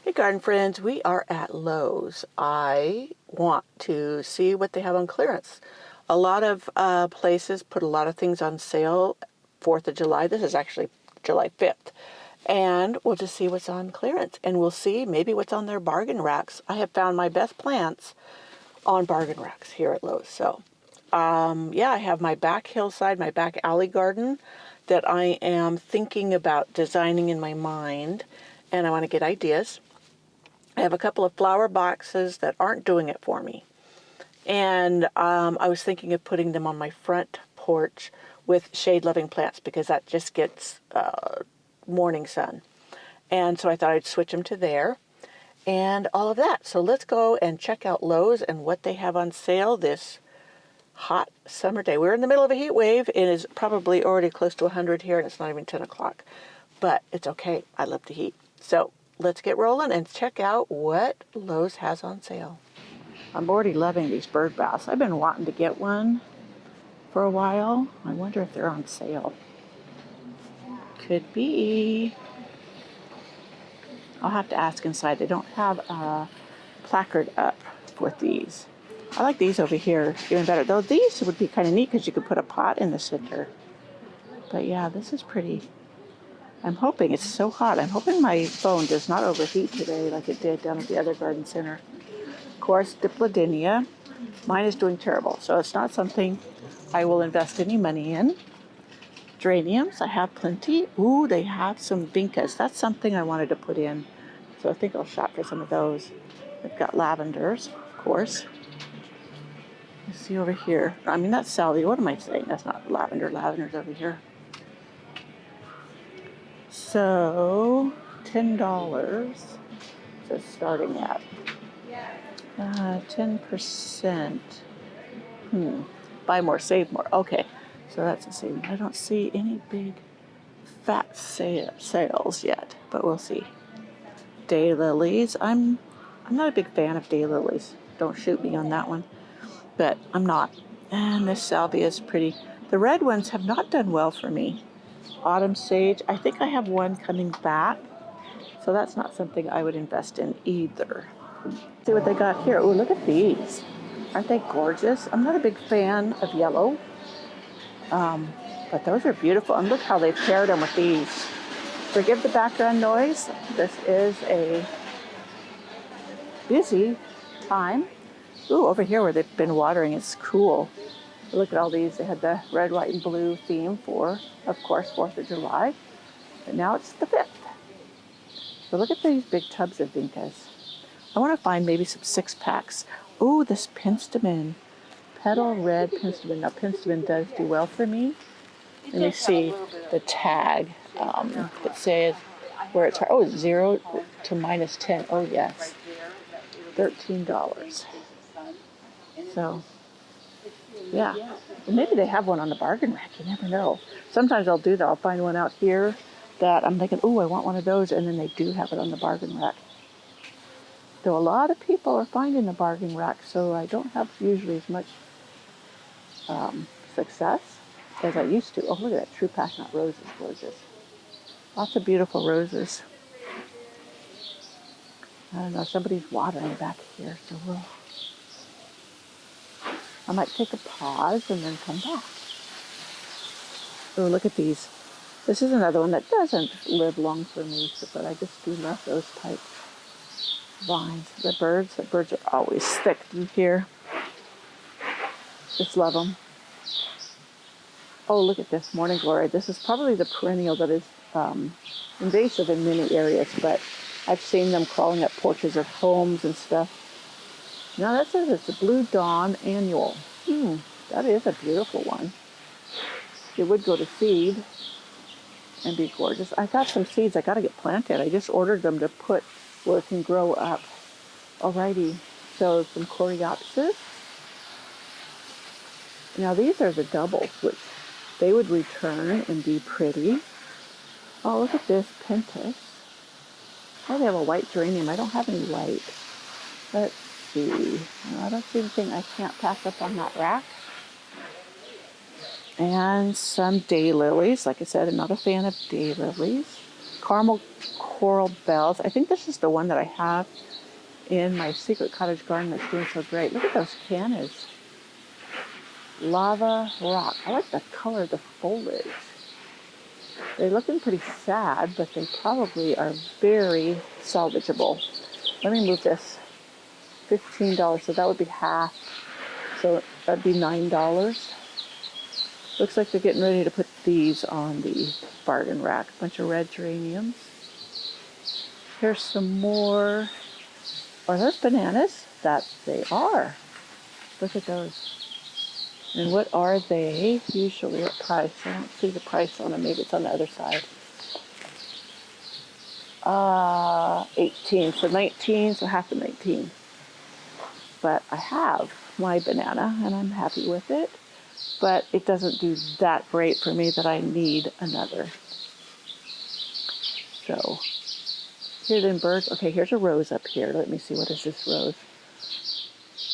Hey garden friends, we are at Lowe's. I want to see what they have on clearance. A lot of places put a lot of things on sale 4th of July. This is actually July 5th. And we'll just see what's on clearance. And we'll see maybe what's on their bargain racks. I have found my best plants on bargain racks here at Lowe's. So, yeah, I have my back hillside, my back alley garden that I am thinking about designing in my mind. And I want to get ideas. I have a couple of flower boxes that aren't doing it for me. And I was thinking of putting them on my front porch with shade-loving plants because that just gets morning sun. And so I thought I'd switch them to there and all of that. So let's go and check out Lowe's and what they have on sale this hot summer day. We're in the middle of a heat wave. It is probably already close to 100 here and it's not even 10 o'clock. But it's okay. I love the heat. So let's get rolling and check out what Lowe's has on sale. I'm already loving these bird baths. I've been wanting to get one for a while. I wonder if they're on sale. Could be. I'll have to ask inside. They don't have a placard up with these. I like these over here even better. Though these would be kind of neat because you could put a pot in the center. But yeah, this is pretty. I'm hoping, it's so hot, I'm hoping my phone does not overheat today like it did down at the other garden center. Of course, Diplodynia. Mine is doing terrible, so it's not something I will invest any money in. Geraniums, I have plenty. Ooh, they have some vincas. That's something I wanted to put in, so I think I'll shop for some of those. They've got lavenders, of course. Let's see over here. I mean, that's salvia. What am I saying? That's not lavender. Lavender's over here. So, $10 so starting at 10%. Buy more, save more. Okay, so that's a saving. I don't see any big fat sales yet, but we'll see. Daylilies. I'm not a big fan of daylilies. Don't shoot me on that one, but I'm not. And this salvia is pretty. The red ones have not done well for me. Autumn sage, I think I have one coming back, so that's not something I would invest in either. See what they got here. Oh, look at these. Aren't they gorgeous? I'm not a big fan of yellow, but those are beautiful. And look how they've paired them with these. Forgive the background noise. This is a busy time. Ooh, over here where they've been watering, it's cool. Look at all these. They had the red, white, and blue theme for, of course, 4th of July. But now it's the 5th. So look at these big tubs of vincas. I want to find maybe some 6-packs. Ooh, this penstemon. Petal red penstemon. Now, penstemon does do well for me. Let me see the tag. It says where it's, oh, 0 to -10. Oh, yes. $13. So, yeah, well, maybe they have one on the bargain rack. You never know. Sometimes I'll do that. I'll find one out here that I'm thinking, oh, I want one of those, and then they do have it on the bargain rack. Though a lot of people are finding the bargain rack, so I don't have usually as much success as I used to. Oh, look at that true passionate rose is gorgeous. Lots of beautiful roses. I don't know, somebody's watering back here, so I might take a pause and then come back. Oh, look at these. This is another one that doesn't live long for me, but I just do love those type vines. The birds are always thick in here. Just love them. Oh, look at this, morning glory. This is probably the perennial that is invasive in many areas, but I've seen them crawling up porches of homes and stuff. Now that says it's a Blue Dawn annual. That is a beautiful one. It would go to seed and be gorgeous. I got some seeds I got to get planted. I just ordered them to put where it can grow up. Alrighty, so some coreopsis. Now these are the doubles, which they would return and be pretty. Oh, look at this, pentas. Oh, they have a white geranium. I don't have any white. Let's see. I don't see anything I can't pass up on that rack. And some daylilies. Like I said, I'm not a fan of daylilies. caramel coral bells. I think this is the one that I have in my secret cottage garden that's doing so great. Look at those cannas. Lava rock. I like the color of the foliage. They're looking pretty sad, but they probably are very salvageable. Let me move this. $15, so that would be half. So that'd be $9. Looks like they're getting ready to put these on the bargain rack. A bunch of red geraniums. Here's some more. Are those bananas? That they are. Look at those. And what are they usually at price? I don't see the price on them. Maybe it's on the other side. 18. So 19, so half of 19. But I have my banana and I'm happy with it. But it doesn't do that great for me that I need another. So here then birds. Okay, here's a rose up here. Let me see, what is this rose?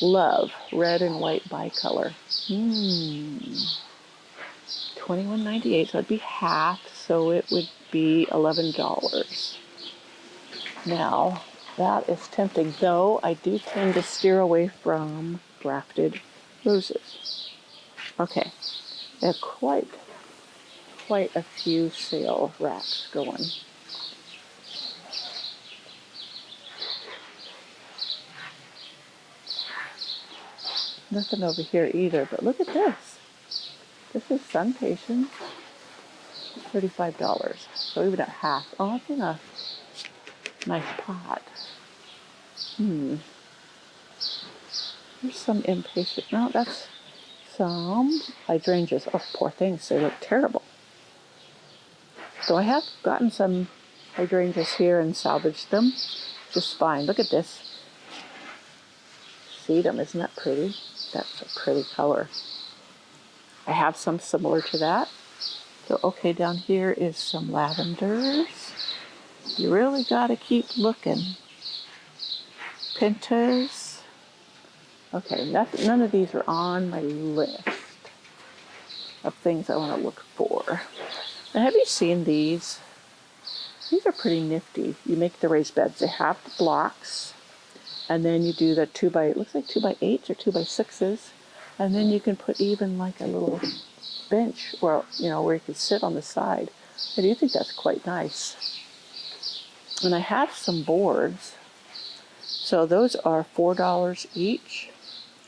Love, red and white bicolor. $21.98, so it'd be half, so it would be $11. Now, that is tempting, though I do tend to steer away from grafted roses. Okay, they have quite a few sale racks going. Nothing over here either, but look at this. This is Sun Patience, $35. So even at half. Oh, it's in a nice pot. There's some impatient. No, that's some hydrangeas. Oh, poor things. They look terrible. So I have gotten some hydrangeas here and salvaged them just fine. Look at this. Sedum, isn't that pretty? That's a pretty color. I have some similar to that. So, okay, down here is some lavenders. You really got to keep looking. Pentas. Okay, none of these are on my list of things I want to look for. Now, have you seen these? These are pretty nifty. You make the raised beds. They have the blocks. And then you do the 2x, it looks like 2x8s or 2x6s. And then you can put even like a little bench where you can sit on the side. I do think that's quite nice. And I have some boards. So those are $4 each.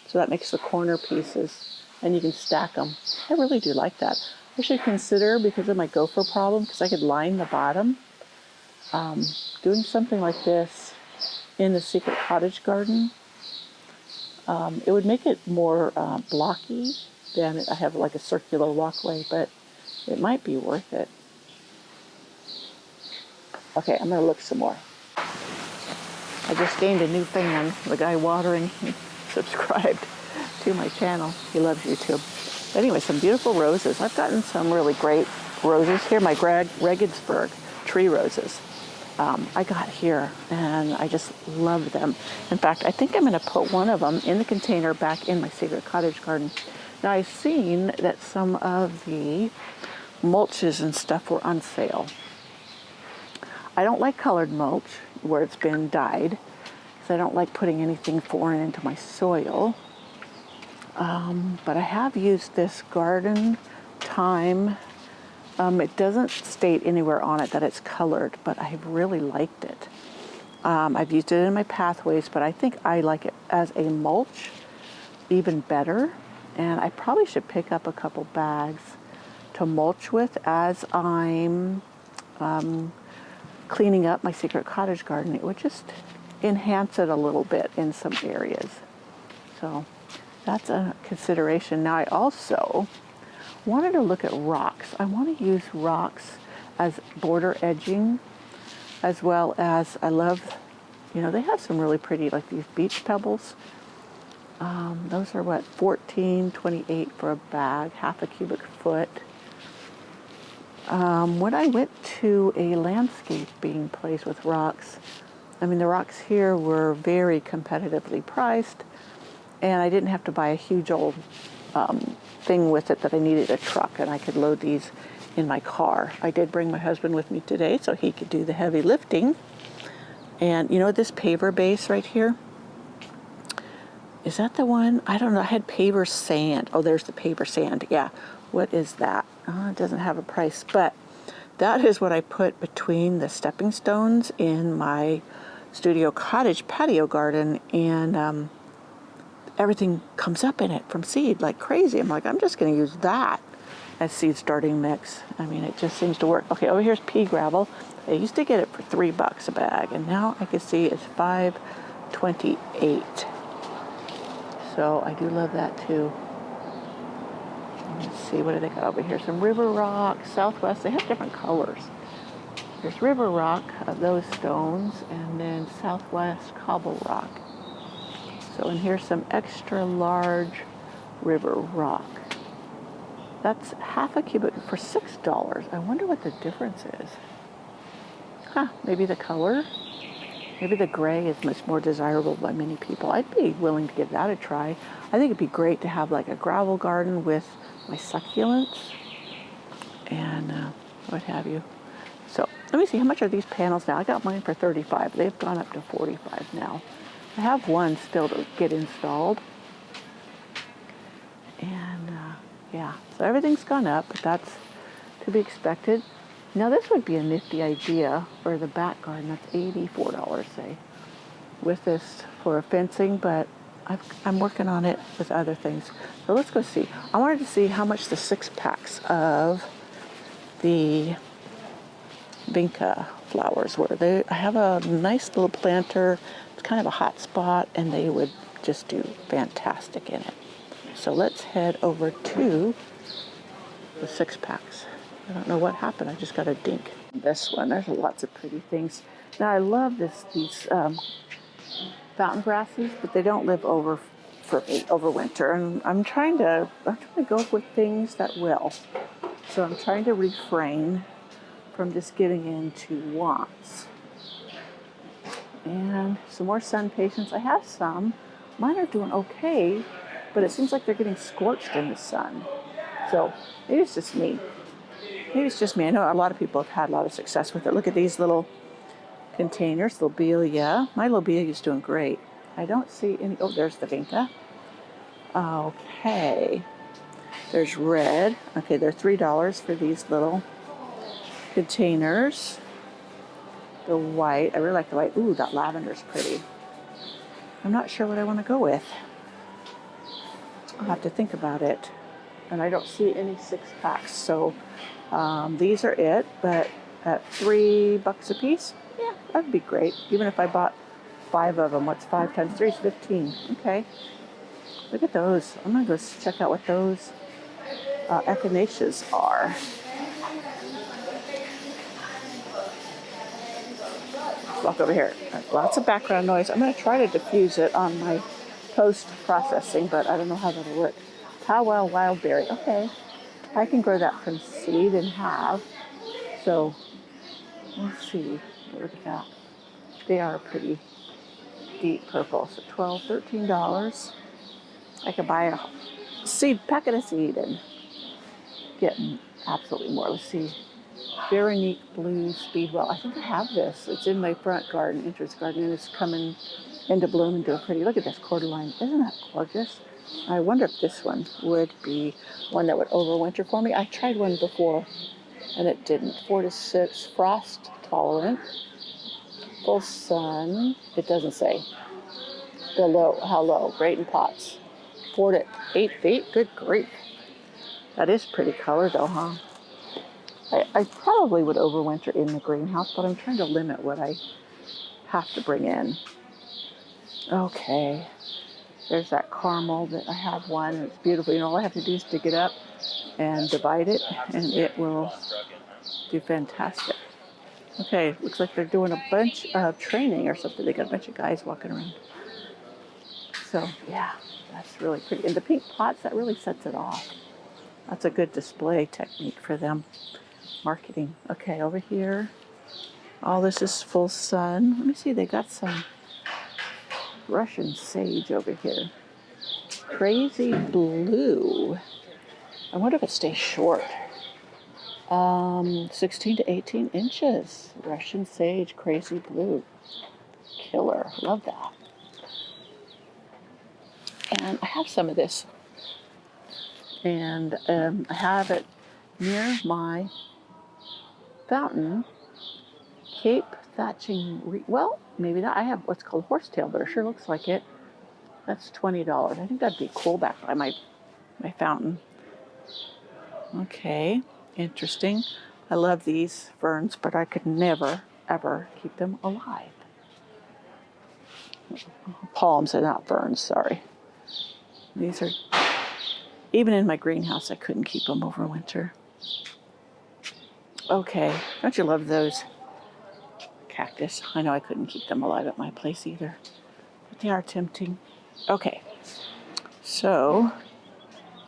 So that makes the corner pieces. And you can stack them. I really do like that. I should consider, because of my gopher problem, because I could line the bottom, doing something like this in the secret cottage garden. It would make it more blocky than I have like a circular walkway, but it might be worth it. Okay, I'm gonna look some more. I just gained a new fan. The guy watering subscribed to my channel. He loves YouTube. But anyway, some beautiful roses. I've gotten some really great roses here. My Regensburg tree roses. I got here and I just love them. In fact, I think I'm going to put one of them in the container back in my secret cottage garden. Now, I've seen that some of the mulches and stuff were on sale. I don't like colored mulch where it's been dyed, because I don't like putting anything foreign into my soil. But I have used this Garden Time. It doesn't state anywhere on it that it's colored, but I've really liked it. I've used it in my pathways, but I think I like it as a mulch even better. And I probably should pick up a couple bags to mulch with as I'm cleaning up my secret cottage garden. It would just enhance it a little bit in some areas. So that's a consideration. Now I also wanted to look at rocks. I want to use rocks as border edging, as well as I love, they have some really pretty, like these beach pebbles. Those are what, $14.28 for a bag, half a cubic foot. When I went to a landscaping place with rocks, the rocks here were very competitively priced, and I didn't have to buy a huge old thing with it that I needed a truck, and I could load these in my car. I did bring my husband with me today so he could do the heavy lifting. And you know this paver base right here? Is that the one? I don't know. I had paver sand. Oh, there's the paver sand. Yeah. What is that? It doesn't have a price, but that is what I put between the stepping stones in my studio cottage patio garden, and everything comes up in it from seed like crazy. I'm like, I'm just going to use that as seed starting mix. I mean, it just seems to work. Okay, over here's pea gravel. I used to get it for $3 a bag, and now I can see it's $5.28. So I do love that too. Let's see, what do they got over here? Some river rock, Southwest. They have different colors. There's river rock, those stones, and then Southwest cobble rock. So, and here's some extra large river rock. That's half a cubic for $6. I wonder what the difference is. Maybe the color? Maybe the gray is much more desirable by many people. I'd be willing to give that a try. I think it'd be great to have like a gravel garden with my succulents and what have you. So let me see, how much are these panels now? I got mine for $35. They've gone up to $45 now. I have one still to get installed. And yeah, so everything's gone up, but that's to be expected. Now this would be a nifty idea for the back garden. That's $84, say, with this for fencing, but I'm working on it with other things. So let's go see. I wanted to see how much the 6-packs of the vinca flowers were. I have a nice little planter. It's kind of a hot spot, and they would just do fantastic in it. So let's head over to the 6-packs. I don't know what happened. I just got a dink. This one, there's lots of pretty things. Now I love these fountain grasses, but they don't live over winter. And I'm trying to go with things that will. So I'm trying to refrain from just giving in to wants. And some more sun patience. I have some. Mine are doing okay, but it seems like they're getting scorched in the sun. So maybe it's just me. I know a lot of people have had a lot of success with it. Look at these little containers, lobelia. My lobelia is doing great. I don't see any. Oh, there's the vinca. Okay. There's red. Okay, they're $3 for these little containers. The white. I really like the white. Ooh, that lavender's pretty. I'm not sure what I want to go with. I'll have to think about it. And I don't see any 6-packs, so these are it, but at $3 a piece, yeah, that'd be great. Even if I bought 5 of them, what's 5 times 3 is 15. Okay, look at those. I'm gonna go check out what those echinaceas are. Walk over here. Lots of background noise. I'm gonna try to diffuse it on my post-processing, but I don't know how that'll work. Powwow wildberry. Okay, I can grow that from seed and have. So let's see. Look at that. They are pretty deep purple. So $12, $13. I could buy a packet of seed and get absolutely more. Let's see. Veronique Blue Speedwell. I think I have this. It's in my front garden, entrance garden, and it's coming into bloom and doing pretty. Look at this cordyline. Isn't that gorgeous? I wonder if this one would be one that would overwinter for me. I tried one before and it didn't. 4 to 6, frost tolerant, full sun. It doesn't say the low, how low. Great in pots. 4 to 8 feet. Good grief. That is pretty color though, huh? I probably would overwinter in the greenhouse, but I'm trying to limit what I have to bring in. Okay. There's that caramel that I have one. It's beautiful. You know, all I have to do is dig it up and divide it, and it will do fantastic. Okay, looks like they're doing a bunch of training or something. They got a bunch of guys walking around. So, yeah, that's really pretty. And the pink pots, that really sets it off. That's a good display technique for them. Marketing. Okay, over here, all this is full sun. Let me see, they got some Russian sage over here. Crazy blue. I wonder if it stays short. 16 to 18 inches. Russian sage, crazy blue. Killer. Love that. And I have some of this. And I have it near my fountain. Cape thatching. Well, maybe not. I have what's called horsetail, but it sure looks like it. That's $20. I think that'd be cool back by my fountain. Okay, interesting. I love these ferns, but I could never, ever keep them alive. Palms and not ferns, sorry. These are, even in my greenhouse, I couldn't keep them over winter. Okay, don't you love those? Cactus. I know I couldn't keep them alive at my place either, but they are tempting. Okay, so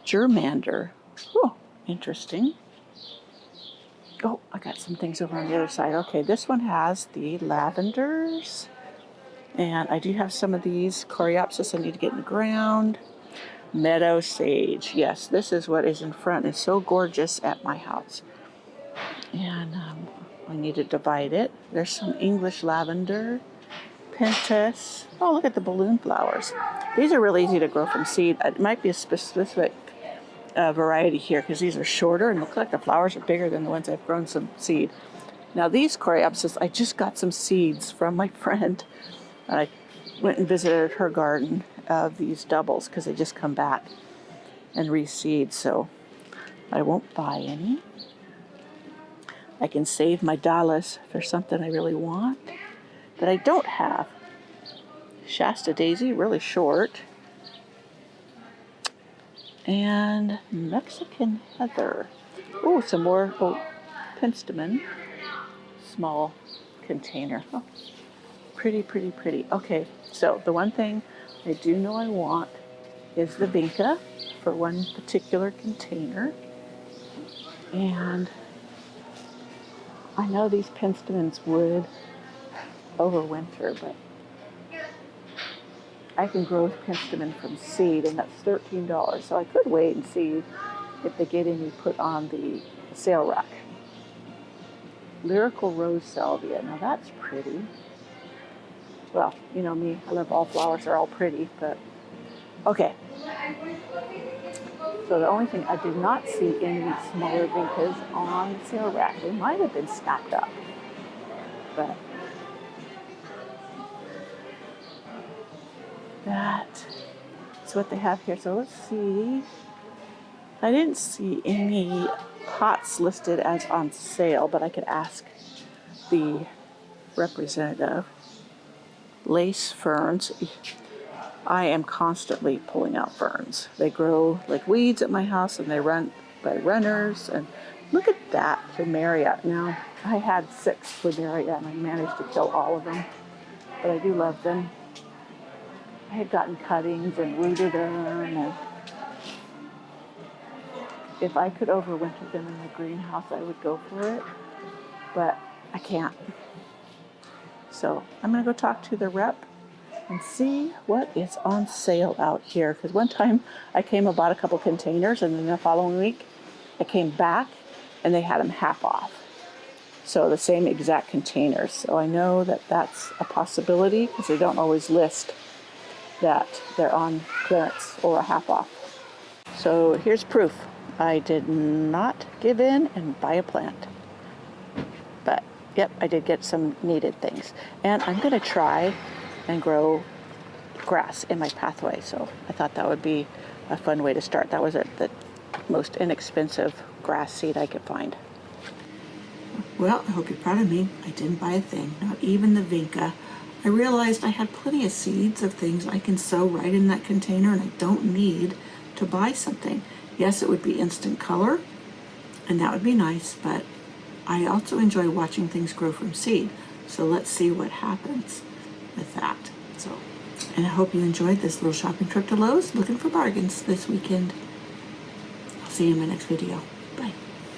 germander. Oh, interesting. Oh, I got some things over on the other side. Okay, this one has the lavenders, and I do have some of these coreopsis I need to get in the ground. Meadow sage. Yes, this is what is in front. It's so gorgeous at my house. And I need to divide it. There's some English lavender, pentas. Oh, look at the balloon flowers. These are really easy to grow from seed. It might be a specific variety here because these are shorter and look like the flowers are bigger than the ones I've grown some seed. Now these coreopsis, I just got some seeds from my friend. I went and visited her garden of these doubles because they just come back and reseed, so I won't buy any. I can save my dollars for something I really want that I don't have. Shasta daisy, really short. And Mexican heather. Oh, some more penstemon. Small container. Oh, pretty, pretty, pretty. Okay, so the one thing I do know I want is the vinca for one particular container. And I know these penstemons would overwinter, but I can grow penstemon from seed, and that's $13. So I could wait and see if they get any put on the sale rack. Lyrical rose salvia. Now that's pretty. Well, you know me, I love all flowers. They're all pretty, but okay. So the only thing, I did not see any smaller vincas on the sale rack. They might have been stacked up, but that's what they have here. So let's see. I didn't see any pots listed as on sale, but I could ask the representative. Lace ferns. I am constantly pulling out ferns. They grow like weeds at my house, and they run by runners. And look at that plumeria. Now, I had 6 plumeria, and I managed to kill all of them, but I do love them. I had gotten cuttings and rooted them, and if I could overwinter them in the greenhouse, I would go for it, but I can't. So I'm going to go talk to the rep and see what is on sale out here. Because one time I came and bought a couple containers, and then the following week I came back and they had them half off. So the same exact containers. So I know that that's a possibility because they don't always list that they're on clearance or a half off. So here's proof. I did not give in and buy a plant. But yep, I did get some needed things. And I'm going to try and grow grass in my pathway. So I thought that would be a fun way to start. That was the most inexpensive grass seed I could find. Well, I hope you're proud of me. I didn't buy a thing, not even the vinca. I realized I had plenty of seeds of things I can sow right in that container, and I don't need to buy something. Yes, it would be instant color, and that would be nice, but I also enjoy watching things grow from seed. So let's see what happens with that. So, and I hope you enjoyed this little shopping trip to Lowe's, looking for bargains this weekend. I'll see you in my next video. Bye.